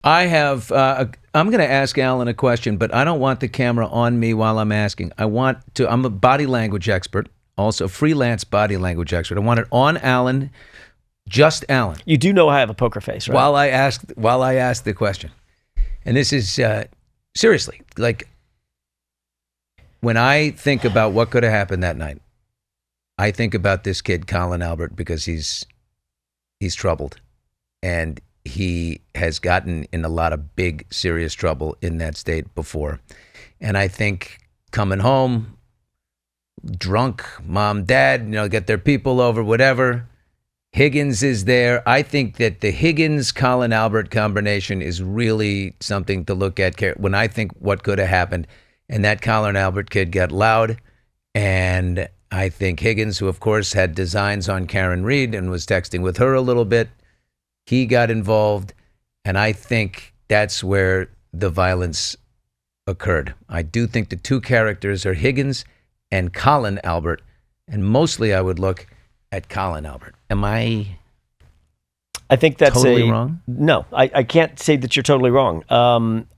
I have. I'm going to ask Alan a question, but I don't want the camera on me while I'm asking. I'm a body language expert, also freelance body language expert. I want it on Alan, just Alan. You do know I have a poker face, right? While I ask the question, and this is seriously, like, when I think about what could have happened that night, I think about this kid Colin Albert, because he's troubled, and he has gotten in a lot of big, serious trouble in that state before. And I think coming home, drunk, mom, dad, get their people over, whatever. Higgins is there. I think that the Higgins-Colin Albert combination is really something to look at when I think what could have happened. And that Colin Albert kid got loud. And I think Higgins, who of course had designs on Karen Reed and was texting with her a little bit, he got involved, and I think that's where the violence occurred. I do think the two characters are Higgins and Colin Albert, and mostly I would look at Colin Albert. Am I think that's totally wrong? No, I can't say that you're totally wrong.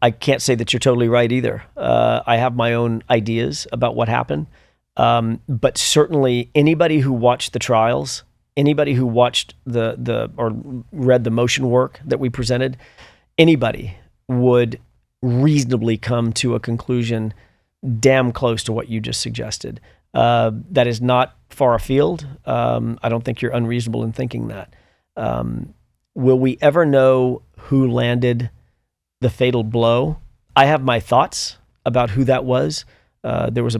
I can't say that you're totally right either. I have my own ideas about what happened, but certainly anybody who watched the trials, anybody who watched or read the motion work that we presented, anybody would reasonably come to a conclusion damn close to what you just suggested. That is not far afield. I don't think you're unreasonable in thinking that. Will we ever know who landed the fatal blow? I have my thoughts about who that was. There was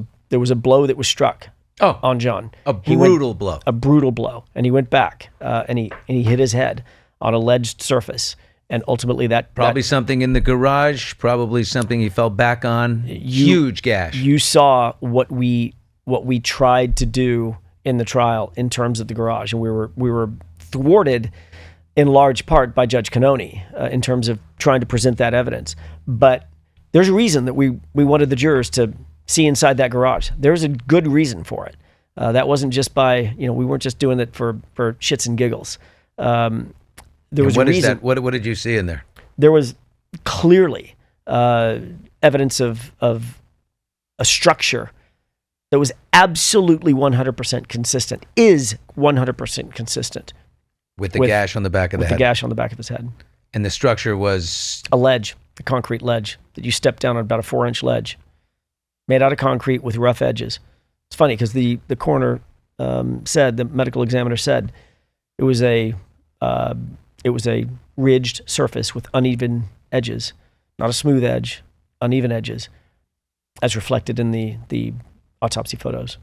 a blow that was struck on John. A brutal blow. A brutal blow. And he went back and he hit his head on a ledged surface. And ultimately Probably something in the garage, probably something he fell back on. Huge gash. You saw what we tried to do in the trial in terms of the garage. And we were thwarted in large part by Judge Cannoni in terms of trying to present that evidence. But there's a reason that we wanted the jurors to see inside that garage. There's a good reason for it. That wasn't just we weren't just doing it for shits and giggles. There was a reason. What did you see in there? There was clearly evidence of a structure that was absolutely 100% consistent, is 100% consistent. With the gash on the back of the head. With the gash on the back of his head. And the structure was? A ledge, a concrete ledge that you step down on, about a 4-inch ledge, made out of concrete with rough edges. It's funny because the coroner said, the medical examiner said, it was a ridged surface with uneven edges, not a smooth edge, uneven edges, as reflected in the autopsy photos.